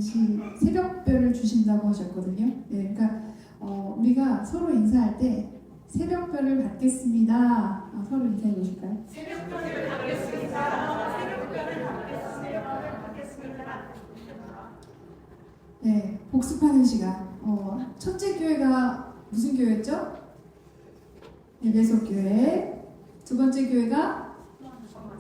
새벽별을 주신다고 하셨거든요. 네, 그러니까 우리가 서로 인사할 때 새벽별을 받겠습니다. 서로 인사해 보실까요? 새벽별을 받겠습니다. 새벽별을 받겠습니다. 네, 복습하는 시간. 첫째 교회가 무슨 교회였죠? 에베소 교회. 두 번째 교회가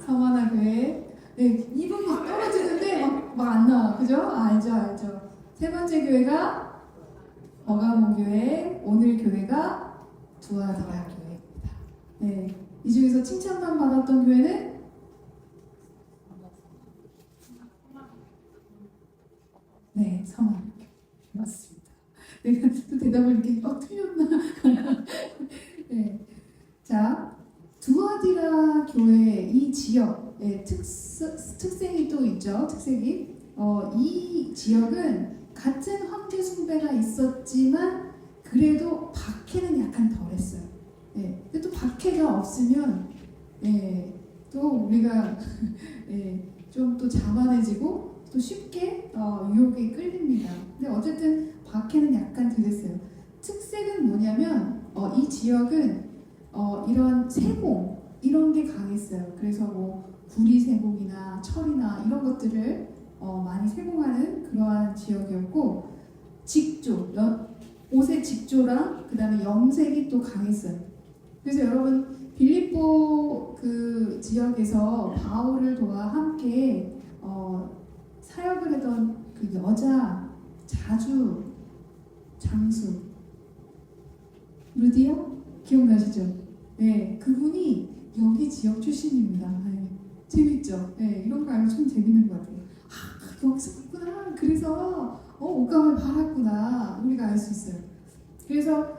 서만화 교회. 네, 이분이 떨어지는데 막 안 나와. 그죠? 알죠. 세 번째 교회가 버가모 교회. 오늘 교회가 두아디라 교회입니다. 네, 이 중에서 칭찬만 받았던 교회는 네, 서만화 교회. 맞습니다. 내가 또 대답을 이렇게 틀렸나? 네. 자, 두아디라 교회 이 지역의 특색이 또 있죠. 특색이 이 지역은 같은 황제 숭배가 있었지만 그래도 박해는 약간 덜했어요. 네. 근데 또 박해가 없으면 또 우리가 좀 또 자만해지고 또 쉽게 유혹에 끌립니다. 근데 어쨌든 박해는 약간 덜했어요. 특색은 뭐냐면 이 지역은 이런 세공 이런 게 강했어요. 그래서 뭐 구리 세공이나 철이나 이런 것들을 많이 세공하는 그러한 지역이었고 직조, 옷의 직조랑 그 다음에 염색이 또 강했어요. 그래서 여러분 빌립보 그 지역에서 바울을 도와 함께 사역을 하던 그 여자 자주 장수 루디아 기억나시죠? 네, 그분이 여기 지역 출신입니다. 네, 재밌죠? 네, 이런 거 알면 좀 재밌는 것 같아요. 여기서 있구나. 그래서 옷감을 팔았구나. 우리가 알 수 있어요. 그래서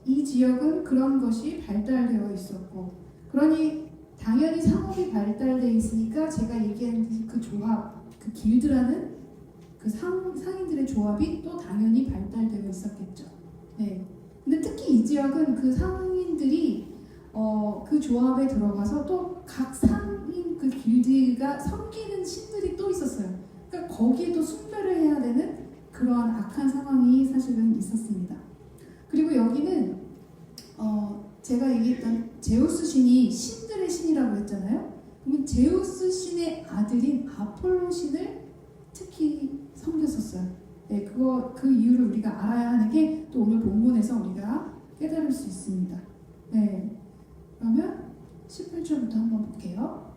이 지역은 그런 것이 발달되어 있었고, 그러니 당연히 상업이 발달되어 있으니까 제가 얘기한 그 조합, 그 길드라는 그 상인들의 조합이 또 당연히 발달되어 있었겠죠. 네. 근데 특히 이 지역은 그 상인들이 그 조합에 들어가서 또 각 상인 그 길드가 섬기는 신들이 또 있었어요. 그러니까 거기에도 숭배를 해야 되는 그러한 악한 상황이 사실은 있었습니다. 그리고 여기는 제가 얘기했던 제우스 신이 신들의 신이라고 했잖아요. 그러면 제우스 신의 아들인 아폴로 신을 특히 섬겼었어요. 네, 그 이유를 우리가 알아야 하는 게 또 오늘 본문에서 우리가 깨달을 수 있습니다. 네, 그러면 18절부터 한번 볼게요.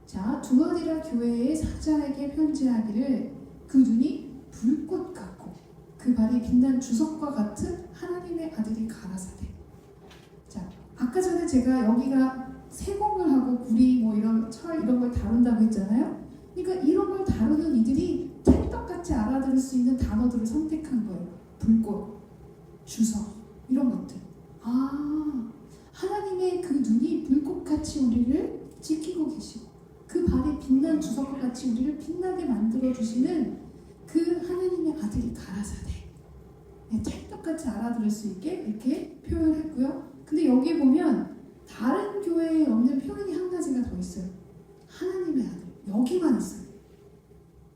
자, 두아디라 교회의 사자에게 편지하기를 그 눈이 불꽃 같고 그 발이 빛난 주석과 같은 하나님의 아들이 가라사대. 자, 아까 전에 제가 여기가 세공을 하고 구리 뭐 이런 철 이런 걸 다룬다고 했잖아요. 그러니까 이런 걸 다루는 이들이 찰떡같이 알아들을 수 있는 단어들을 선택한 거예요. 불꽃, 주석 이런 것들. 하나님의 그 눈이 불꽃같이 우리를 지키고 계시고 그 발이 빛난 주석과 같이 우리를 빛나게 만들어주시는 그 하나님의 아들이 가라사대. 네, 찰떡같이 알아들을 수 있게 이렇게 표현했고요. 근데 여기 보면 다른 교회에 없는 표현이 한 가지가 더 있어요. 하나님의 아들. 여기만 있어요.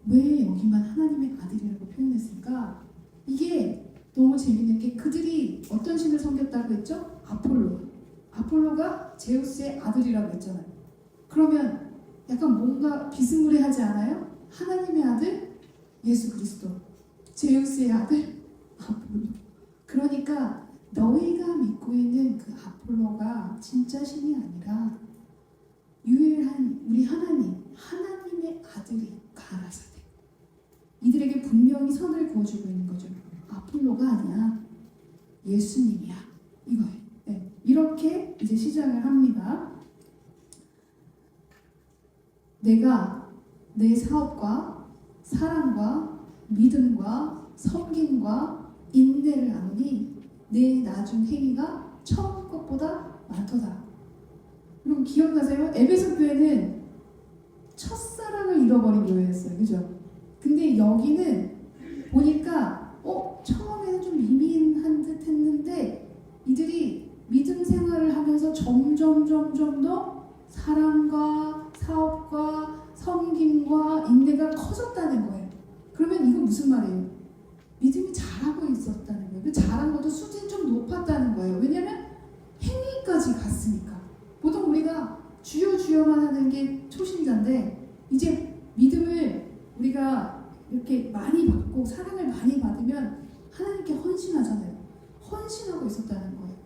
왜 여기만 하나님의 아들이라고 표현했을까? 이게 너무 재밌는 게 그들이 어떤 신을 섬겼다고 했죠? 아폴로가 제우스의 아들이라고 했잖아요. 그러면 약간 뭔가 비스무리하지 않아요? 하나님의 아들 예수 그리스도, 제우스의 아들 아폴로. 그러니까 너희가 믿고 있는 그 아폴로가 진짜 신이 아니라 유일한 우리 하나님의 아들이 가라사대. 이들에게 분명히 선을 그어주고 있는 거죠. 아폴로가 아니야, 예수님이야, 이거예요. 네, 이렇게 이제 시작을 합니다. 내가 내 사업과 사랑과 믿음과 섬김과 인내를 아노니 내 나중 행위가 처음 것보다 많도다. 여러분 기억나세요? 에베소 교회는 첫사랑을 잃어버린 교회였어요. 그죠? 근데 여기는 보니까 처음에는 좀 미미한 듯 했는데 이들이 믿음 생활을 하면서 점점 더 사랑과 사업과 섬김과 인내가 커졌다는 거예요. 그러면 이건 무슨 말이에요? 믿음이 잘하고 있었다는 거예요. 그 잘한 것도 수준이 좀 높았다는 거예요. 왜냐하면 행위까지 갔으니까. 보통 우리가 주여 주여만 하는 게 초신자인데 이제 믿음을 우리가 이렇게 많이 받고 사랑을 많이 받으면 하나님께 헌신하잖아요. 헌신하고 있었다는 거예요.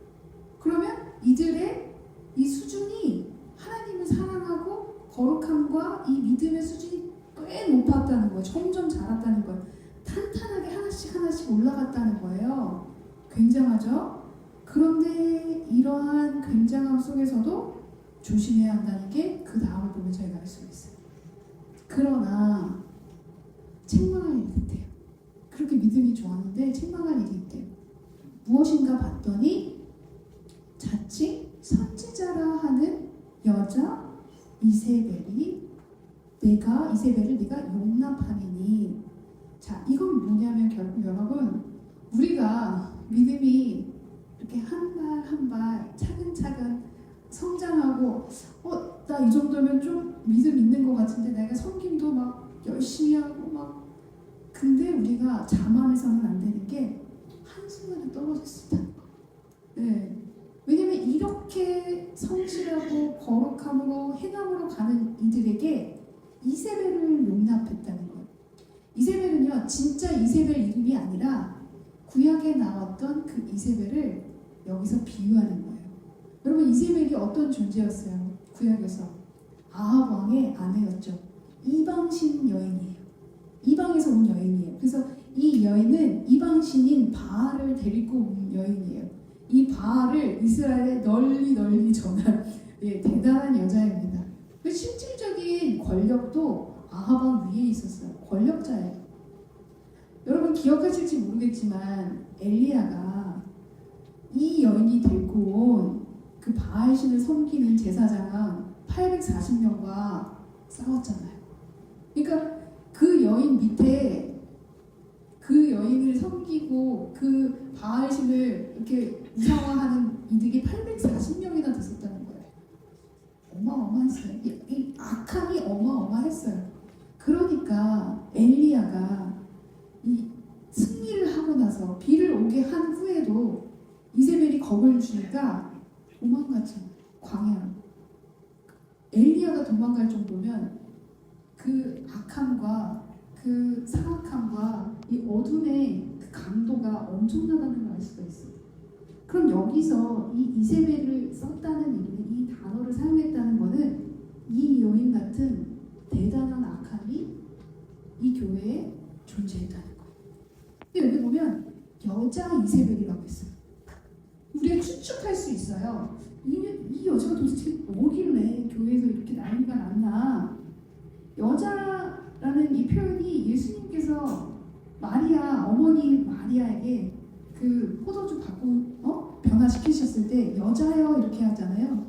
그러면 이들의 이 수준이 하나님을 사랑하고 거룩함과 이 믿음의 수준이 꽤 높았다는 거예요. 점점 자랐다는 거예요. 탄탄하게 하나씩 하나씩 올라갔다는 거예요. 굉장하죠? 그런데 이러한 굉장함 속에서도 조심해야 한다는 게 그 다음을 보면 저희가 알 수가 있어요. 그러나 책망할 일이 있대요. 그렇게 믿음이 좋았는데 책망할 일이 있대요. 무엇인가 봤더니 자칭 선지자라 하는 여자 이세벨을 네가 용납함이니. 자, 이건 뭐냐면 결국 여러분, 우리가 믿음이 이렇게 한 발 한 발 차근차근 성장하고 나 이 정도면 좀 믿음 있는 것 같은데 내가 섬김도 막 열심히 하고 막, 근데 우리가 자만해서는 안 되는 게 한순간에 떨어질 수 있다는 거. 네. 왜냐면 이렇게 성실하고 거룩함으로 행함으로 가는 이들에게 이세벨을 용납했다는 거예요. 이세벨은요, 진짜 이세벨 이름이 아니라 구약에 나왔던 그 이세벨을 여기서 비유하는 거예요. 여러분, 이세벨이 어떤 존재였어요? 구약에서 아합 왕의 아내였죠. 이방신 여인이에요. 이방에서 온 여인이에요. 그래서 이 여인은 이방신인 바알을 데리고 온 여인이에요. 이 바알을 이스라엘에 널리 전한 대단한 여자입니다. 그 실질적인 권력도 아합 왕 위에 있었어요. 권력자예요. 여러분 기억하실지 모르겠지만 엘리야가 이 여인이 데리고 온 그 바알신을 섬기는 제사장 840명과 싸웠잖아요. 그러니까 그 여인 밑에 그 여인을 섬기고 그 바알신을 이렇게 우상화하는 이들이 840명이나 됐었다는 거예요. 어마어마했어요. 이 악함이 어마어마했어요. 그러니까 엘리야가 이 승리를 하고 나서 비를 오게 한 후에도 이세벨이 겁을 주니까 도망갔죠. 광야로. 엘리야가 도망갈 정도면 그 악함과 그 사악함과 이 어둠의 그 강도가 엄청나다는 걸 알 수가 있어요. 그럼 여기서 이 이세벨을 썼다는 얘기는, 이 단어를 사용했다는 거는 이 여인 같은 대단한 악함이 이 교회에 존재했다는 거예요. 근데 여기 보면 여자 이세벨이라고 했어요. 우리가 추측할 수 있어요. 이 여자가 도대체 뭐길래 교회에서 이렇게 난리가 났나. 여자라는 이 표현이 예수님께서 마리아, 어머니 마리아에게 그 포도주 변화시키셨을 때 여자여 이렇게 하잖아요.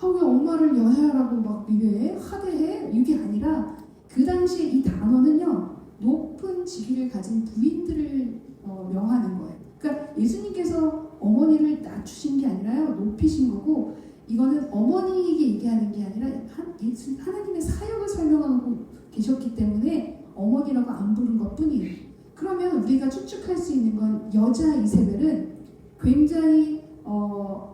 왜 엄마를 여자라고 막 비교해? 하대해? 이게 아니라 그 당시에 이 단어는요, 높은 직위를 가진 부인들을 명하는 거예요. 그러니까 예수님께서 어머니를 낮추신 게 아니라요, 높이신 거고, 이거는 어머니에게 얘기하는 게 아니라 하나님의 사역을 설명하고 계셨기 때문에 어머니라고 안 부른 것 뿐이에요. 그러면 우리가 추측할 수 있는 건 여자 이세벨은 굉장히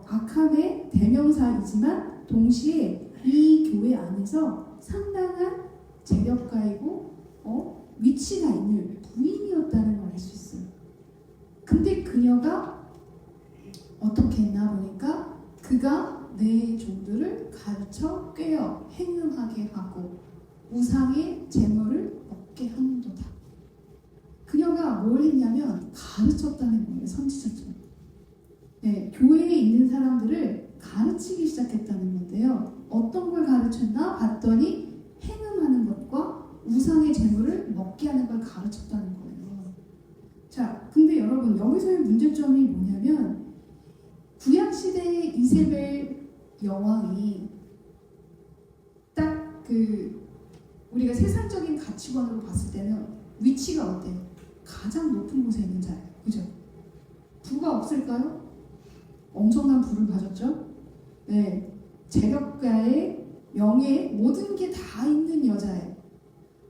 악함의 대명사이지만 동시에 이 교회 안에서 상당한 재력가이고 위치가 있는 부인이었다는 걸 알 수 있어요. 근데 그녀가 어떻게 했나 보니까 그가 내 종들을 가르쳐 꿰어 행음하게 하고 우상의 제물을 먹게 하는도다. 그녀가 뭘 했냐면 가르쳤다는 거예요. 선지자처럼. 네, 교회에 있는 사람들을 가르치기 시작했다는 건데요. 어떤 걸 가르쳤나 봤더니 행음하는 것과 우상의 제물을 먹게 하는 걸 가르쳤다는 거예요. 자, 근데 여러분 여기서의 문제점이 뭐냐면 구약시대의 이세벨 여왕이 딱 우리가 세상적인 가치관으로 봤을 때는 위치가 어때요? 가장 높은 곳에 있는 자예요. 그죠? 부가 없을까요? 엄청난 부를 가졌죠? 네. 재력가의 명예, 모든 게 다 있는 여자예요.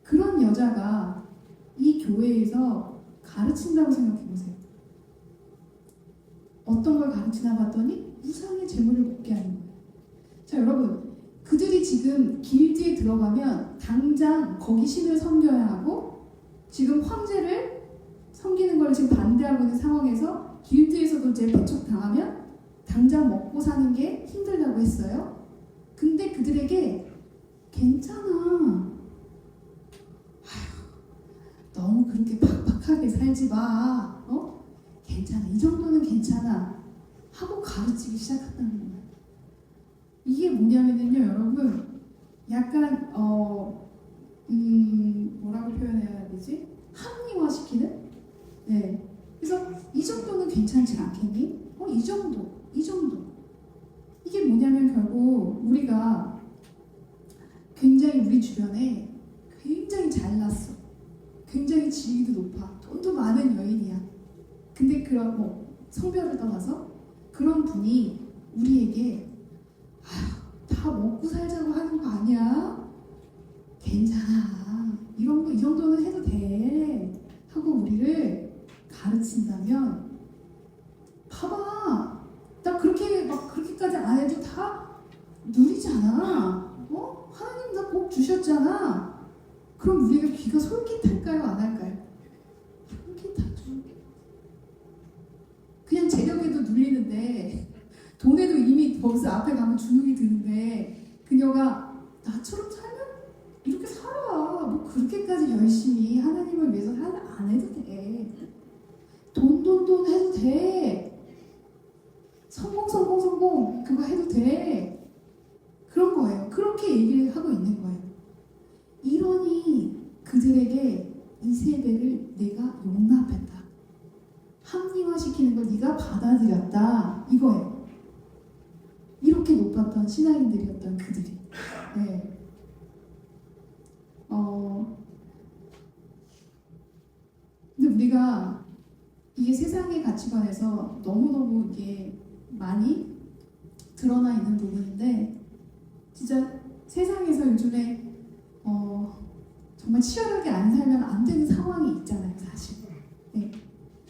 그런 여자가 이 교회에서 가르친다고 생각해 보세요. 어떤 걸 가르치나 봤더니 우상의 재물을 먹게 하는 거예요. 자, 여러분, 그들이 지금 길드에 들어가면 당장 거기 신을 섬겨야 하고 지금 황제를 섬기는 걸 지금 반대하고 있는 상황에서 길드에서도 이제 배척당하면 당장 먹고 사는 게 힘들다고 했어요. 근데 그들에게 괜찮아. 너무 그렇게 팍팍하게 살지 마. 괜찮아. 이 정도는 괜찮아. 하고 가르치기 시작한다는 거예요. 이게 뭐냐면요, 여러분. 약간 뭐라고 표현해야 되지? 합리화시키는? 네. 그래서 이 정도는 괜찮지 않겠니? 이 정도. 이게 뭐냐면 결국 우리가 굉장히 우리 주변에 굉장히 잘났어. 굉장히 지위도 높아. 돈도 많은 여인이야. 근데 그런 성별을 떠나서 그런 분이 우리에게 다 먹고 살자고 하는 거 아니야? 괜찮아. 이런 거 이 정도는 해도 돼. 하고 우리를 가르친다면 봐봐. 나 그렇게까지 안 해도 다 누리잖아. 하나님 나 복 주셨잖아. 그럼 우리가 귀가 솔깃할까요? 안 할까요? 솔깃하죠. 그냥 재력에도 눌리는데 돈에도 이미 벌써 앞에 가면 주눅이 드는데 그녀가 나처럼 살면 이렇게 살아. 뭐 그렇게까지 열심히 하나님을 위해서 안 해도 돼. 돈 해도 돼. 성공 그거 해도 돼. 그런 거예요. 그렇게 얘기를 하고 있는 거예요. 이러니 그들에게 이세벨을 내가 용납했다. 합리화시키는 걸 네가 받아들였다. 이거예요. 이렇게 높았던 신앙인들이었던 그들이. 네. 근데 우리가 이게 세상의 가치관에서 너무너무 이게 많이 드러나 있는 부분인데 진짜 세상에서 요즘에 정말 치열하게 안 살면 안 되는 상황이 있잖아요, 사실. 네.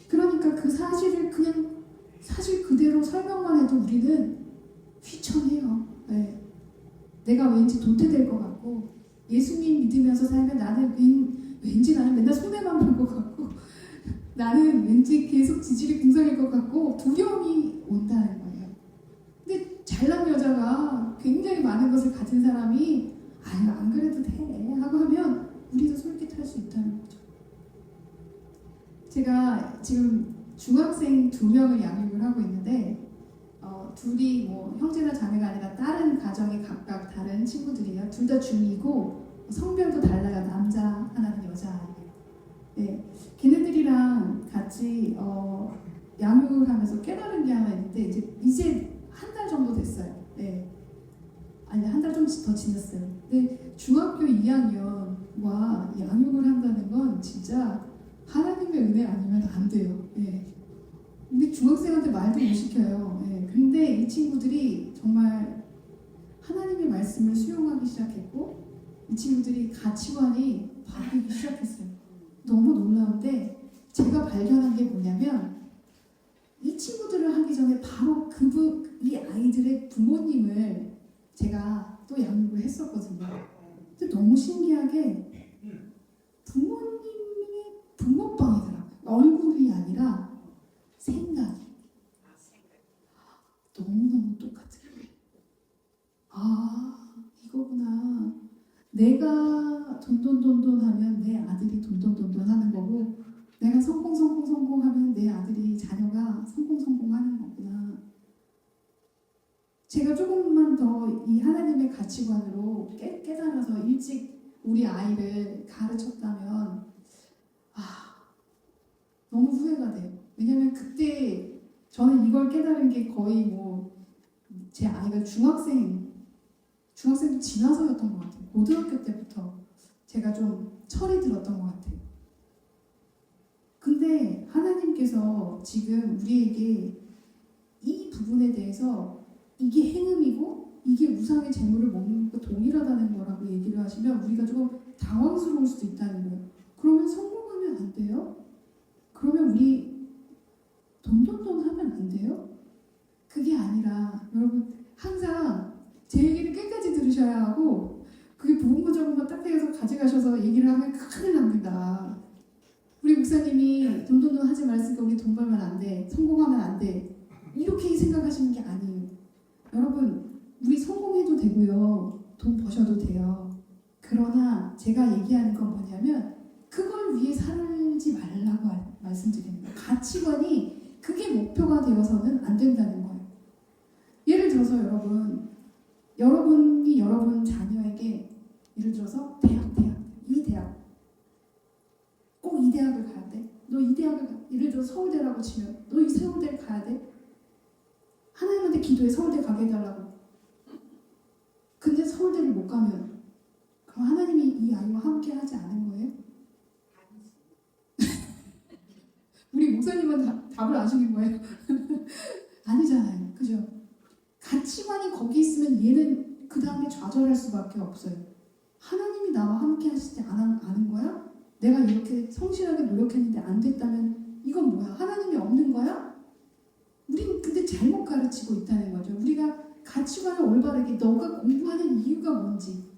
그러니까 그 사실을 그냥 사실 그대로 설명만 해도 우리는 휘청해요. 네. 내가 왠지 도태될 것 같고 예수님 믿으면서 살면 나는 왠지 나는 맨날 손해만 볼 것 같고 나는 왠지 계속 지질이 궁성일 것 같고 두려움이 온다는 거예요. 근데 잘난 여자가 굉장히 많은 것을 가진 사람이 아유 안 그래도 돼 하고 하면 우리도 솔깃할 수 있다는 거죠. 제가 지금 중학생 2명을 양육을 하고 있는데 둘이 형제나 자매가 아니라 다른 가정에 각각 다른 친구들이에요. 둘 다 중2고 성별도 달라요. 남자 하나는 여자 아이예요. 네, 걔네들이랑 같이 양육을 하면서 깨달은 게 하나 있는데 이제 한 달 정도 됐어요. 네. 아니 한 달 좀 더 지났어요. 근데 중학교 2학년과 양육을 한다는 건 진짜 하나님의 은혜 아니면 안 돼요. 네. 근데 중학생한테 말도 못 시켜요. 네. 근데 이 친구들이 정말 하나님의 말씀을 수용하기 시작했고 이 친구들이 가치관이 바뀌기 시작했어요. 너무 놀라운데 제가 발견한 게 뭐냐면 이 친구들을 하기 전에 바로 이 아이들의 부모님을 제가 또 양육을 했었거든요. 근데 너무 신기하게 부모님이 붕어빵이더라고요. 얼굴이 아니라 생각이 너무너무 똑같아요. 이거구나. 내가 돈돈 하면 내 아들이 돈돈 하는 거고 내가 성공 하면 내 아들이 자녀가 성공 하는 거구나. 제가 조금만 더 이 하나님의 가치관으로 깨달아서 일찍 우리 아이를 가르쳤다면 너무 후회가 돼요. 왜냐면 그때 저는 이걸 깨달은 게 거의 제 아이가 중학생도 지나서였던 것 같아요. 고등학교 때부터 제가 좀 철이 들었던 것 같아요. 근데 하나님께서 지금 우리에게 이 부분에 대해서 이게 행음이고 이게 우상의 재물을 먹는 것과 동일하다는 거라고 얘기를 하시면 우리가 조금 당황스러울 수도 있다는 거예요. 그러면 성공하면 안 우리 돈돈돈 하면 안 돼요? 그게 아니라 여러분 항상 제 얘기를 끝까지 들으셔야 하고 그게 부분적으로만 딱 해서 가져가셔서 얘기를 하면 큰일 납니다. 우리 목사님이 돈돈돈 하지 말았으니까 우리 돈 벌면 안 돼. 성공하면 안 돼. 이렇게 생각하시는 게 아니에요. 여러분 우리 성공해도 되고요. 돈 버셔도 돼요. 그러나 제가 얘기하는 건 뭐냐면 그걸 위해 살지 말라고 말씀드리는 거예요. 가치관이 그게 목표가 되어서는 안 된다는 거예요. 예를 들어서 여러분이 여러분 자녀에게 예를 들어서 이 대학 꼭 이 대학을 가야 돼. 너 이 대학을 예를 들어 서울대라고 치면 너 이 서울대를 가야 돼. 하나님한테 기도해 서울대 가게 해달라고. 근데 서울대를 못 가면 그럼 하나님이 이 아이와 함께 하지 않은 거예요? 우리 목사님은 답을 아시는 거예요? 아니잖아요. 그죠? 가치관이 거기 있으면 얘는 그 다음에 좌절할 수밖에 없어요. 하나님이 나와 함께 하시지 않은 거야? 내가 이렇게 성실하게 노력했는데 안 됐다면 이건 뭐야? 하나님이 없는 거야? 우리는 근데 잘못 가르치고 있다는 거죠. 우리가 가치관을 올바르게 너가 공부하는 이유가 뭔지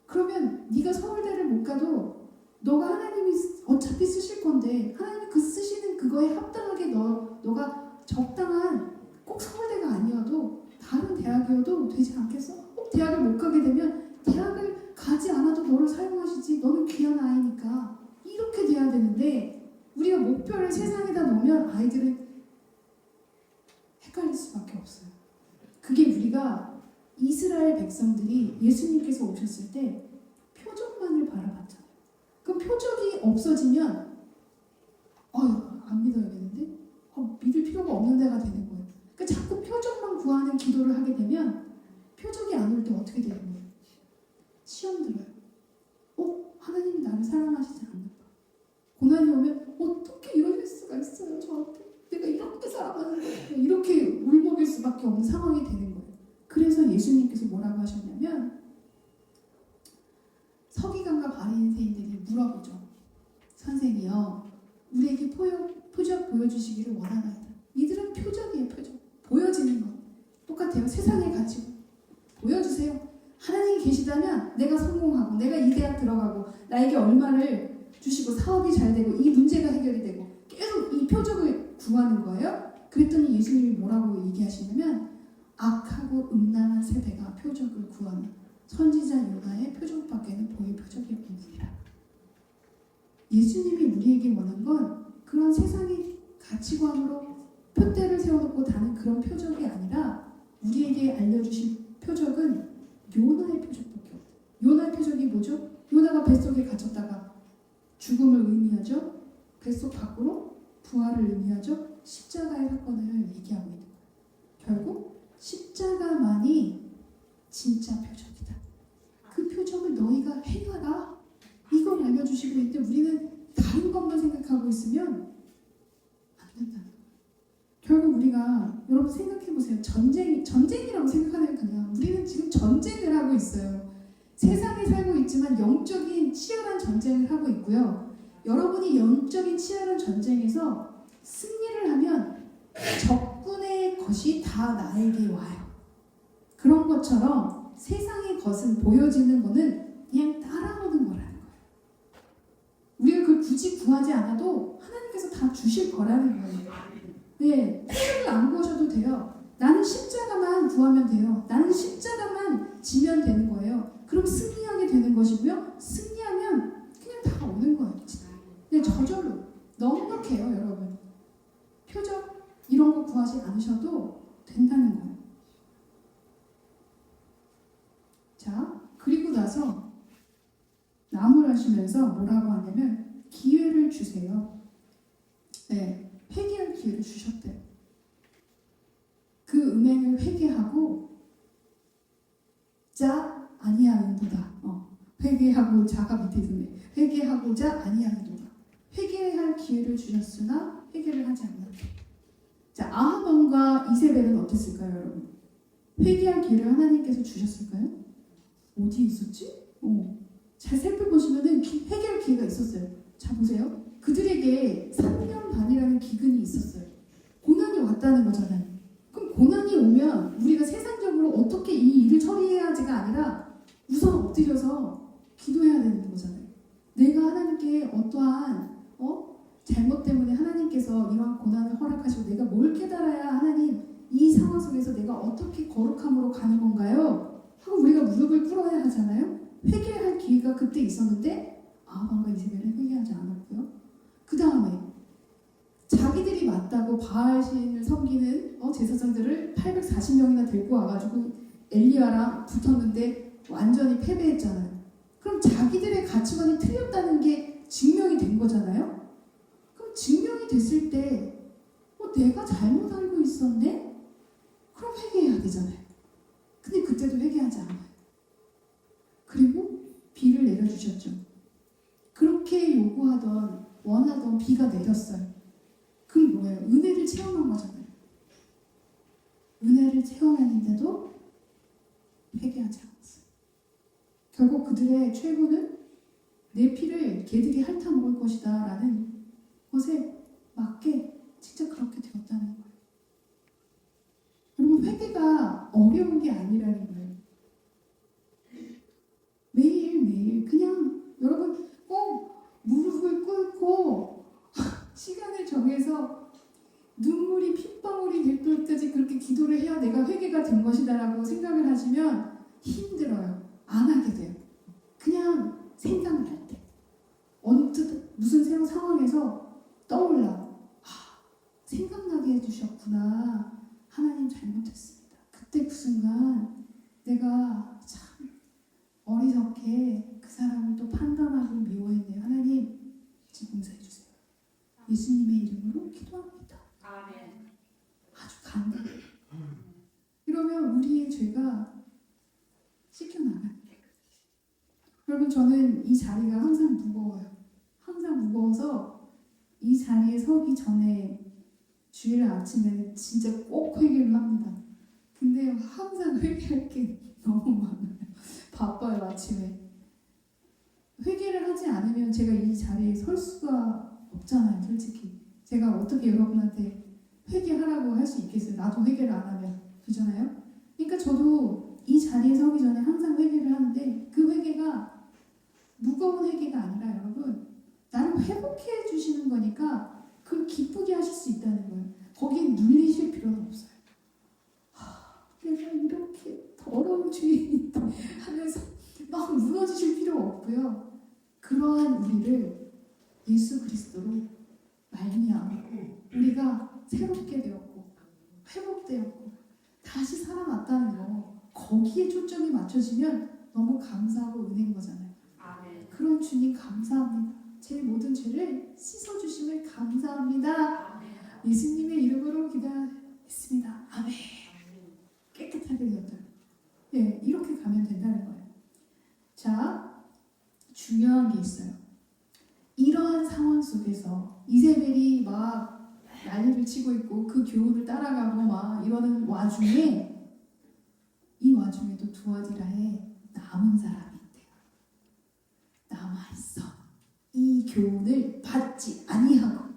그러면 네가 서울대를 못 가도 너가 하나님이 어차피 쓰실 건데 하나님이 그 쓰시는 그거에 합당하게 너가 적당한 꼭 서울대가 아니어도 다른 대학이어도 되지 않겠어? 꼭 대학을 못 가게 되면 대학을 가지 않아도 너를 사용하시지. 너는 귀한 아이니까. 이렇게 돼야 되는데 우리가 목표를 세상에다 놓으면 아이들은 헷갈릴 수밖에 없어요. 그게 우리가 이스라엘 백성들이 예수님께서 오셨을 때 표적만을 바라봤잖아요. 그 표적이 없어지면 안 믿어야겠는데? 믿을 필요가 없는 데가 되는 거예요. 그러니까 자꾸 표적만 구하는 기도를 하게 되면 표적이 안 올 때 어떻게 되는 거예요? 시험 들어요. 하나님이 나를 사랑하시지 않나 봐. 고난이 오면 어떻게 이럴 수가 있어요 저한테. 내가 이렇게 사랑하는데 이렇게 울먹일 수밖에 없는 상황이 되는 거예요. 그래서 예수님께서 뭐라고 하셨냐면 서기관과 바리새인들이 물어보죠. 선생이요 우리에게 표적 보여주시기를 원하나이다. 이들은 표적이에요. 표적. 보여지는 거. 똑같아요. 세상의 가치고 보여주세요. 하나님이 계시다면 내가 성공하고 내가 이 대학 들어가고 나에게 얼마를 주시고 사업이 잘 되고 이 문제가 해결이 되고 계속 이 표적을 구하는 거예요. 그랬더니 예수님이 뭐라고 얘기하시냐면 악하고 음란한 세대가 표적을 구하는 선지자 요나의 표적밖에는 보일 표적이 없느니라. 예수님이 우리에게 원한 건 그런 세상의 가치관으로 표대를 세워놓고 다는 그런 표적이 아니라 우리에게 알려주신 표적은 요나의 표적밖에 없어요. 요나의 표적이 뭐죠? 요나가 뱃속에 갇혔다가 죽음을 의미하죠. 뱃속 밖으로 부활을 의미하죠. 십자가의 사건을 얘기하고 있는 거예요. 결국 십자가만이 진짜 표적이다. 그 표적을 너희가 행하라. 이걸 알려주시고 있는데 우리는 다른 것만 생각하고 있으면 안 된다. 결국 우리가 여러분 생각해보세요. 전쟁이라고 생각하는 그냥 우리는 지금 전쟁을 하고 있어요. 세상에 살고 있지만 영적인 치열한 전쟁을 하고 있고요. 여러분이 영적인 치열한 전쟁에서 승리를 하면 적군의 것이 다 나에게 와요. 그런 것처럼 세상의 것은 보여지는 거는 그냥 따라오는 거라는 거예요. 우리가 그걸 굳이 구하지 않아도 하나님께서 다 주실 거라는 거예요. 네, 표적을 안 구하셔도 돼요. 나는 십자가만 구하면 돼요. 나는 십자가만 지면 되는 거예요. 그럼 승리하게 되는 것이고요. 승리하면 그냥 다 오는 거예요. 네, 저절로 넉넉해요, 여러분. 표적 이런 거 구하지 않으셔도 된다는 거예요. 자, 그리고 나서 나무라시면서 뭐라고 하냐면 기회를 주세요. 네, 회개할 기회를 주셨대요. 그 음행을 회개하고 자 아니하는도다. 회개하고 자가 밑에 있네. 회개하고자 아니하는도다. 회개할 기회를 주셨으나 회개를 하지 않는다. 자, 아합 왕과 이세벨은 어땠을까요, 여러분? 회개할 기회를 하나님께서 주셨을까요? 어디 있었지? 잘 살펴보시면은 회개할 기회가 있었어요. 자, 보세요. 그들에게 3년 반이라는 없다는 거잖아요. 그럼 고난이 오면 우리가 세상적으로 어떻게 이 일을 처리해야지가 아니라 우선 엎드려서 기도해야 되는 거잖아요. 내가 하나님께 어떠한 잘못 때문에 하나님께서 이러한 고난을 허락하시고 내가 뭘 깨달아야 하나님 이 상황 속에서 내가 어떻게 거룩함으로 가는 건가요? 하고 우리가 무릎을 꿇어야 하잖아요. 회개할 기회가 그때 있었는데 아합과 이세벨은 회개하지 않았고요. 그 다음에 자기들이 맞다고 바알신을 섬기는 제사장들을 840명이나 데리고 와가지고 엘리야랑 붙었는데 완전히 패배했잖아요. 그럼 자기들의 가치관이 틀렸다는 게 증명이 된 거잖아요. 그럼 증명이 됐을 때 내가 잘못 알고 있었네? 그럼 회개해야 되잖아요. 근데 그때도 회개하지 않아요. 그리고 비를 내려주셨죠. 그렇게 원하던 비가 내렸어요. 그럼 뭐예요? 은혜를 체험한 거잖아요. 은혜를 체험했는데도 회개하지 않았어요. 결국 그들의 최후는 내 피를 개들이 핥아 먹을 것이다 라는 것에 맞게 진짜 그렇게 되었다는 거예요. 여러분, 회개가 어려운 게 아니라는 거예요. 매일매일 그냥 여러분 꼭 무릎을 꿇고 시간을 정해서 눈물이 핏방울이 될 때까지 그렇게 기도를 해야 내가 회개가 된 것이다 라고 생각을 하시면 힘들어요. 안 하게 돼요. 그냥 생각날 때 언뜻 무슨 새로운 상황에서 떠올라 생각나게 해주셨구나. 하나님 잘못했습니다. 그때 그 순간 내가 참 어리석게 그 사람을 또 판단하고 미워했네요. 하나님 지금 용서해 주세요. 예수님의 이름으로 기도합니다. 아멘. 아주 간단해요. 이러면 우리의 죄가 씻겨나가는 거예요. 여러분, 저는 이 자리가 항상 무거워요. 항상 무거워서 이 자리에 서기 전에 주일 아침에는 진짜 꼭 회개를 합니다. 근데 항상 회개할 게 너무 많아요. 바빠요, 아침에. 회개를 하지 않으면 제가 이 자리에 설 수가 없잖아요, 솔직히. 제가 어떻게 여러분한테 회개하라고 할 수 있겠어요? 나도 회개를 안 하면. 그잖아요? 그러니까 저도 이 자리에 서기 전에 항상 회개를 하는데 그 회개가 무거운 회개가 아니라 여러분, 나를 회복해 주시는 거니까 그걸 기쁘게 하실 수 있다는 거예요. 거기에 눌리실 필요는 없어요. 내가 이렇게 더러운 죄인인데 하면서 막 무너지실 필요 없고요. 그러한 우리를 예수 그리스도로 말미암고 우리가 새롭게 되었고 회복되었고 다시 살아났다는 거, 거기에 초점이 맞춰지면 너무 감사하고 은혜인 거잖아요. 아멘. 그런 주님 감사합니다. 제 모든 죄를 씻어주심을 감사합니다. 아멘. 예수님의 이름으로 기도했습니다. 아멘. 깨끗하게 되었다. 네, 이렇게 가면 된다는 거예요. 자, 중요한 게 있어요. 이러한 상황 속에서 이세벨이 막 난리를 치고 있고 그 교훈을 따라가고 막 이러는 와중에 이 와중에도 두아디라에 남은 사람이 있대요. 남아있어. 이 교훈을 받지 아니하고.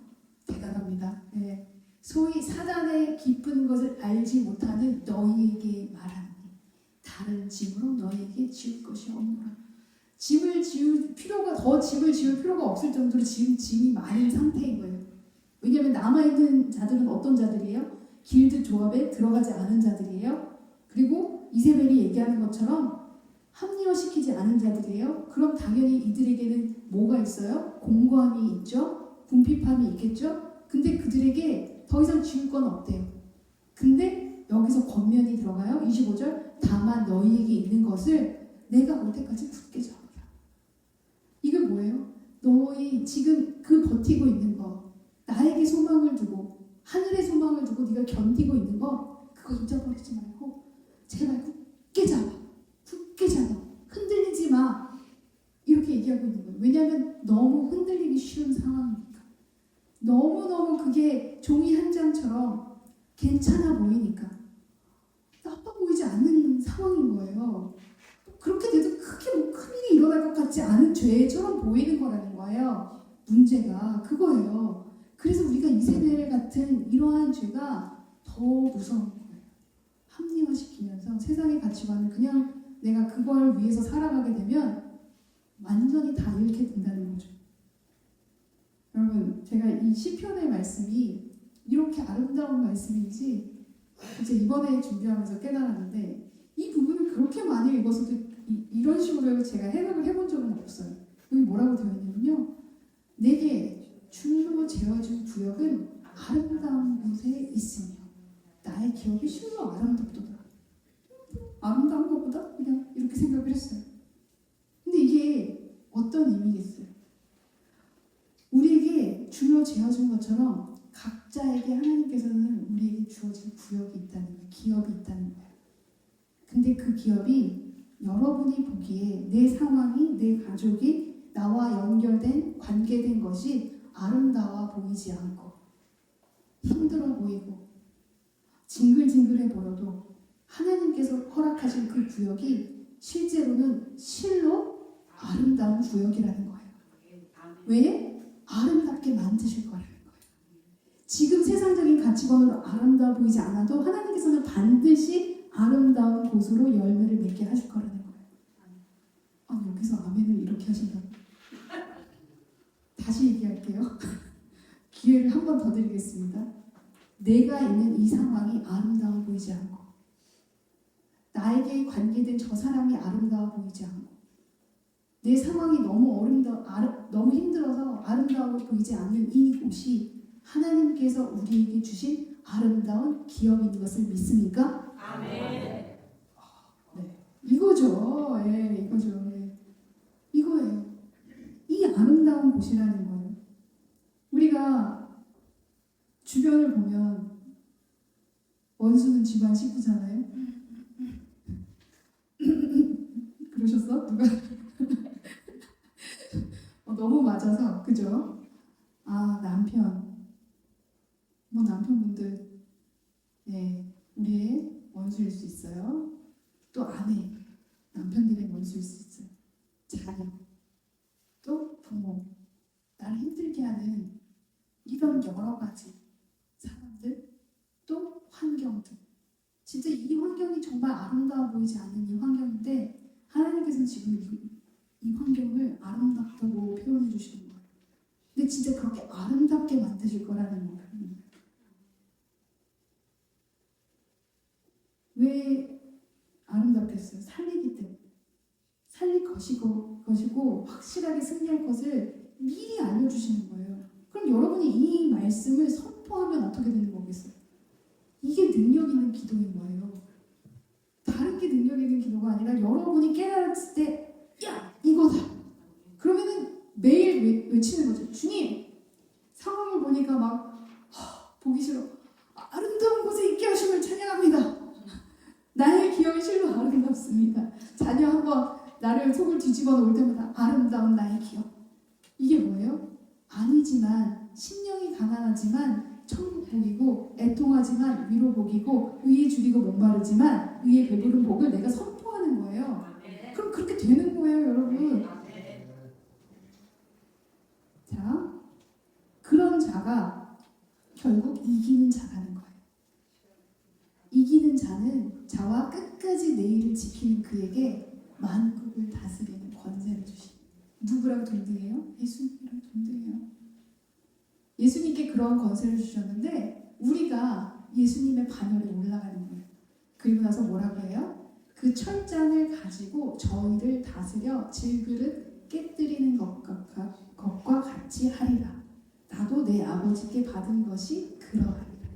대단합니다. 네. 소위 사단의 깊은 것을 알지 못하는 너희에게 말하노니 다른 짐으로 너희에게 지울 것이 없노라. 짐을 지울 필요가 없을 정도로 지금 짐이 많은 상태인 거예요. 왜냐하면 남아있는 자들은 어떤 자들이에요? 길드 조합에 들어가지 않은 자들이에요. 그리고 이세벨이 얘기하는 것처럼 합리화시키지 않은 자들이에요. 그럼 당연히 이들에게는 뭐가 있어요? 공고함이 있죠. 궁핍함이 있겠죠. 근데 그들에게 더 이상 지울 건 없대요. 근데 여기서 권면이 들어가요. 25절 다만 너희에게 있는 것을 내가 올 때까지 굳게 잡으라. 이게 뭐예요? 너희 지금 그 버티고 있는 거, 나에게 소망을 두고 하늘에 소망을 두고 네가 견디고 있는 거, 그거 잊어버리지 말고 제발 굳게 잡아. 굳게 잡아. 흔들리지 마. 이렇게 얘기하고 있는 거예요. 왜냐하면 너무 흔들리기 쉬운 상황이니까. 너무너무 그게 종이 한 장처럼 괜찮아 보이니까 나빠 보이지 않는 상황인 거예요. 그렇게 돼도 크게 뭐 큰일이 일어날 것 같지 않은 죄처럼 보이는 거라는 거예요. 문제가 그거예요. 그래서 우리가 이세벨 같은 이러한 죄가 더 무서운 거예요. 합리화시키면서 세상의 가치관을 그냥 내가 그걸 위해서 살아가게 되면 완전히 다 잃게 된다는 거죠. 여러분, 제가 이 시편의 말씀이 이렇게 아름다운 말씀인지 이제 이번에 준비하면서 깨달았는데, 이 부분을 그렇게 많이 읽어서도 이런 식으로 제가 해석을 해본 적은 없어요. 여기 뭐라고 되어 있냐면요, 내게 줄로 재어준 구역은 아름다운 곳에 있으며 나의 기업이 실로 아름답도다. 아름다운 것보다 그냥 이렇게 생각을 했어요. 근데 이게 어떤 의미겠어요? 우리에게 줄로 재어준 것처럼 각자에게 하나님께서는 우리에게 주어진 구역이 있다는 거예요. 기업이 있다는 거예요. 근데 그 기업이 여러분이 보기에 내 상황이, 내 가족이 나와 연결된, 관계된 것이 아름다워 보이지 않고 힘들어 보이고 징글징글해 보여도 하나님께서 허락하신 그 구역이 실제로는 실로 아름다운 구역이라는 거예요. 왜? 아름답게 만드실 거라는 거예요. 지금 세상적인 가치관으로 아름다워 보이지 않아도 하나님께서는 반드시 아름다운 곳으로 열매를 맺게 하실 거라는 거예요. 아니, 여기서 아멘을 이렇게 하신다고? 다시 얘기할게요. 기회를 한 번 더 드리겠습니다. 내가 있는 이 상황이 아름다워 보이지 않고 나에게 관계된 저 사람이 아름다워 보이지 않고 내 상황이 너무 힘들어서 아름다워 보이지 않는 이곳이 하나님께서 우리에게 주신 아름다운 기업인 것을 믿습니까? 아멘. 네, 이거죠. 예, 이거죠. 예. 이거예요. 이 아름다운 곳이라는 거예요. 우리가 주변을 보면 원수는 집안 식구잖아요. 그러셨어? 누가? 너무 맞아서, 그죠? 아, 남편분들, 네, 우리의 원수일 수 있어요. 또 아내, 남편들의 원수일 수 있어요. 자녀, 또 부모, 나를 힘들게 하는 이런 여러 가지 사람들, 또 환경들. 진짜 이 환경이 정말 아름다워 보이지 않는 이 환경인데 하나님께서는 지금 이 환경을 아름답다고 표현해 주시는 거예요. 근데 진짜 그렇게 아름답게 만드실 거라는 거예요. 왜 아름답겠어요? 살리기 때문에. 살릴 것이고 확실하게 승리할 것을 미리 알려주시는 거예요. 그럼 여러분이 이 말씀을 선포하면 어떻게 되는 거겠어요? 이게 능력 있는 기도인 거예요. 다른 게 능력 있는 기도가 아니라 여러분이 깨달았을 때 야! 이거다! 그러면은 매일 외치는 거죠. 주님! 상황을 보니까 막 보기 싫어. 아름다운 곳에 있게 하심을 찬양합니다. 나의 기억이 실로 아름답습니다. 자녀 한번 나를 속을 뒤집어 놓을 때마다 아름다운 나의 기억. 이게 뭐예요? 아니지만 심령이 가난하지만 천국 복이고 애통하지만 위로 복이고 위에 줄이고 목마르지만 위에 배부른 복을 내가 선포하는 거예요. 그럼 그렇게 되는 거예요, 여러분. 자, 그런 자가 결국 이기는 자라는 거예요. 이기는 자는 자와 끝까지 내일을 지키는 그에게 만국을 다스리는 권세를 주십니다. 누구랑 동등해요? 예수님이랑 동등해요. 예수님께 그런 권세를 주셨는데 우리가 예수님의 반열에 올라가는 거예요. 그리고 나서 뭐라고 해요? 그 철장을 가지고 저희를 다스려 질그릇 깨뜨리는 것과 같이 하리라. 나도 내 아버지께 받은 것이 그러하리라.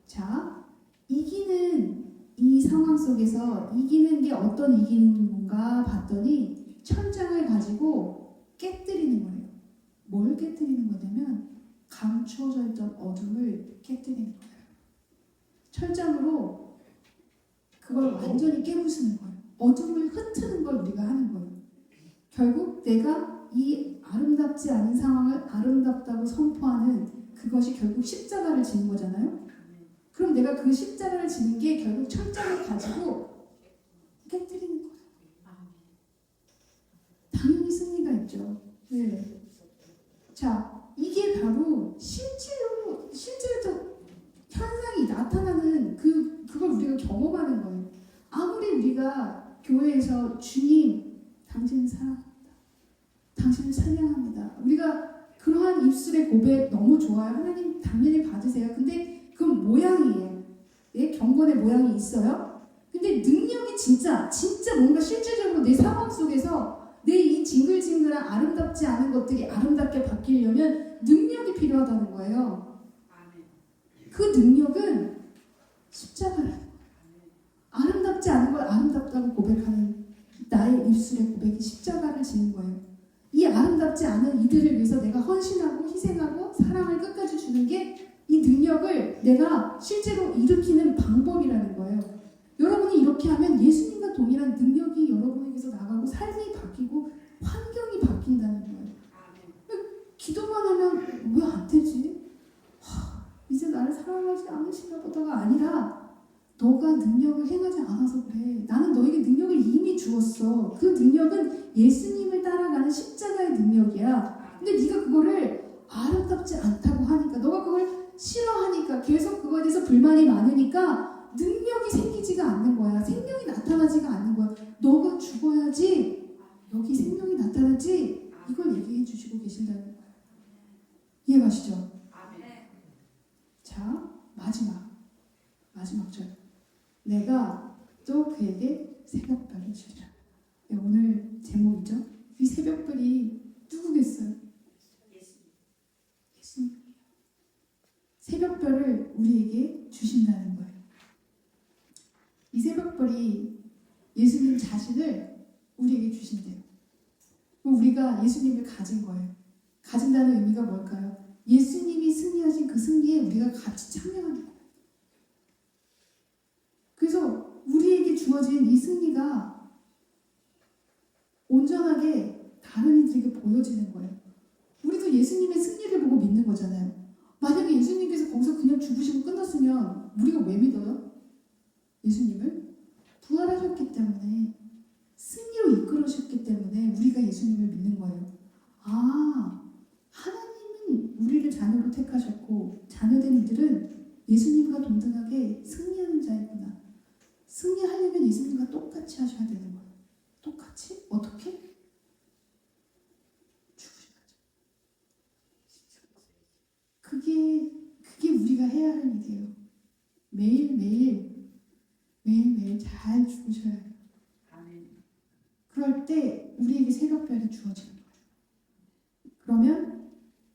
자, 이기는 이 상황 속에서 이기는 게 어떤 이기는 건가 봤더니 철장을 가지고 깨뜨리는 거예요. 뭘 깨뜨리는 거냐면 감춰져 있던 어둠을 깨뜨리는 거예요. 철장으로 그걸 완전히 깨부수는 거예요. 어둠을 흩트는 걸 우리가 하는 거예요. 결국 내가 이 아름답지 않은 상황을 아름답다고 선포하는 그것이 결국 십자가를 지는 거잖아요. 그럼 내가 그 십자가를 지는 게 결국 철장을 가지고 깨뜨리는 거예요. 당연히 승리가 있죠. 네. 자, 이게 바로 실제로 현상이다. 우리가 경험하는 거예요. 아무리 우리가 교회에서 주님, 당신을 사랑합니다. 당신을 찬양합니다. 우리가 그러한 입술의 고백 너무 좋아요. 하나님 당연히 받으세요. 근데 그건 모양이에요. 예? 경건의 모양이 있어요. 근데 능력이 진짜 뭔가 실질적으로 내 상황 속에서 내 이 징글징글한 아름답지 않은 것들이 아름답게 바뀌려면 능력이 필요하다는 거예요. 그 능력은 십자가라는 거예요. 아름답지 않은 걸 아름답다고 고백하는 나의 입술의 고백이 십자가를 지는 거예요. 이 아름답지 않은 이들을 위해서 내가 헌신하고 희생하고 사랑을 끝까지 주는 게 이 능력을 내가 실제로 일으키는 방법이라는 거예요. 여러분이 이렇게 하면 예수님과 동일한 능력이 여러분에게서 나가고 삶이 바뀌고 환경이 바뀐다는 거예요. 기도만 하면 왜 안 되지? 이제 나를 사랑하지 않으시나 보다가 아니라 너가 능력을 행하지 않아서 그래. 나는 너에게 능력을 이미 주었어. 그 능력은 예수님을 따라가는 십자가의 능력이야. 근데 네가 그거를 아름답지 않다고 하니까, 너가 그걸 싫어하니까, 계속 그거에 대해서 불만이 많으니까 능력이 생기지가 않는 거야. 생명이 나타나지가 않는 거야. 너가 죽어야지 여기 생명이 나타나지. 이걸 얘기해 주시고 계신다는 거예요. 이해가시죠? 자, 마지막 절. 내가 또 그에게 새벽별을 주리라. 네, 오늘 제목이죠. 이 새벽별이 누구겠어요? 예수님. 새벽별을 우리에게 주신다는 거예요. 이 새벽별이 예수님 자신을 우리에게 주신대요. 우리가 예수님을 가진 거예요. 가진다는 의미가 뭘까요? 예수님이 승리하신 그 승리에 우리가 같이 참여하는 거예요. 그래서 우리에게 주어진 이 승리가 온전하게 다른 이들에게 보여지는 거예요. 우리도 예수님의 승리를 보고 믿는 거잖아요. 만약에 예수님께서 거기서 그냥 죽으시고 끝났으면 우리가 왜 믿어요? 예수님을 부활하셨기 때문에, 승리로 이끌으셨기 때문에 우리가 예수님을 믿는 거예요. 하나님은 우리를 자녀로 택하셨고 자녀된 이들은 예수님과 동등하게 승리하는 자이구나. 승리하려면 예수님과 똑같이 하셔야 되는 거예요. 똑같이? 어떻게? 죽으신 거죠. 그게 우리가 해야 할 일이에요. 매일매일 잘 죽으셔야 해요. 그럴 때 우리에게 새벽별이 주어지는 거예요. 그러면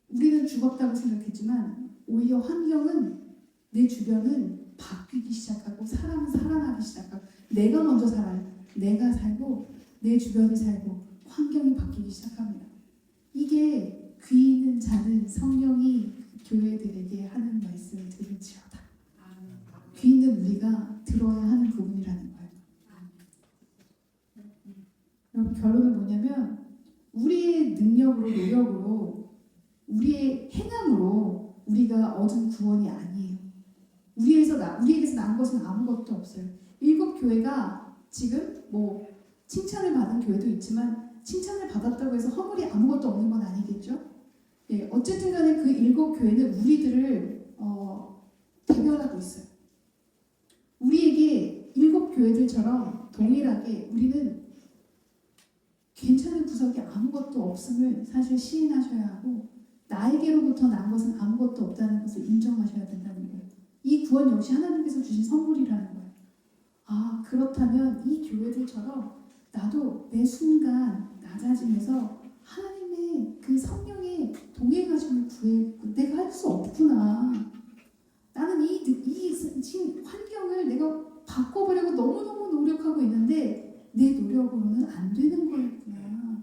우리는 죽었다고 생각했지만 오히려 환경은, 내 주변은 바뀌기 시작하고 사람은 살아나기 시작하고, 내가 먼저 살아요. 내가 살고 내 주변이 살고 환경이 바뀌기 시작합니다. 이게 귀 있는 자는 성령이 교회들에게 하는 말씀을 들을지어다. 귀 있는 우리가 들어야 하는 부분이라는 거예요. 여러분, 결론은 뭐냐면 우리의 능력으로, 노력으로, 우리의 행함으로 우리가 얻은 구원이 아니에요. 우리에게서 난 것은 아무것도 없어요. 7교회가 지금 칭찬을 받은 교회도 있지만 칭찬을 받았다고 해서 허물이 아무것도 없는 건 아니겠죠? 예, 어쨌든 간에 그 7교회는 우리들을 대변하고 있어요. 우리에게 7교회들처럼 동일하게 우리는 괜찮은 구석이 아무것도 없음을 사실 시인하셔야 하고, 나에게로부터 난 것은 아무것도 없다는 것을 인정하셔야 된다는 거예요. 이 구원 역시 하나님께서 주신 선물이라는 거예요. 그렇다면 이 교회들처럼 나도 매 순간 낮아지면서 하나님의 그 성령의 동행하심을 구해. 내가 할 수 없구나. 나는 이 환경을 내가 바꿔보려고 너무너무 노력하고 있는데 내 노력으로는 안 되는 거였구나.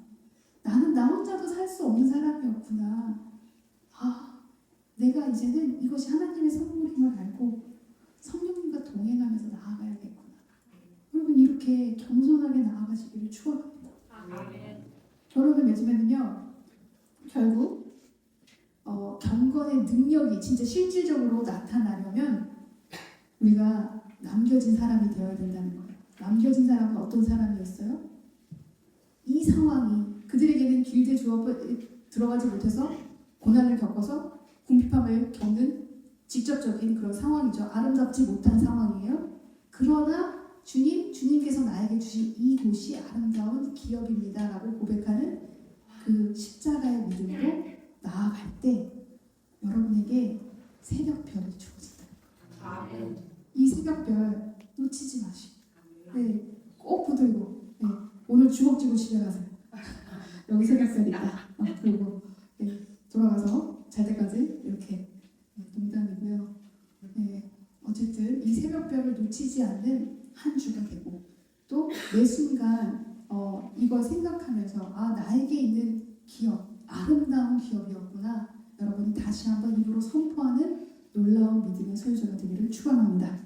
나는 나 혼자도 살 수 없는 사람이었구나. 내가 이제는 이것이 하나님의 선물임을 알고 성령님과 동행하면서 나아가야겠구나. 여러분, 이렇게 겸손하게 나아가시기를 축원합니다. 결론을 맺으면요, 결국 경건의 능력이 진짜 실질적으로 나타나려면 우리가 남겨진 사람이 되어야 된다는 거예요. 남겨진 사람은 어떤 사람이었어요? 이 상황이 그들에게는 길드에 들어가지 못해서 고난을 겪어서 궁핍함을 겪는 직접적인 그런 상황이죠. 아름답지 못한 상황이에요. 그러나 주님께서 나에게 주신 이 곳이 아름다운 기업입니다라고 고백하는 그 십자가의 믿음으로 나아갈 때 여러분에게 새벽별이 주어진다. 이 새벽별 놓치지 마시고, 네, 꼭 붙들고, 네, 오늘 주먹 쥐고 집에 가세요. 여기 새벽별 있다. 그리고 네, 돌아가서 잘 때까지 이렇게 농담이고요. 네, 어쨌든 이 새벽별을 놓치지 않는 한 주가 되고 또 매 순간 이걸 생각하면서 나에게 있는 기업 아름다운 기업이었구나 여러분이 다시 한번 입으로 선포하는 놀라운 믿음의 소유자가 되기를 축원합니다.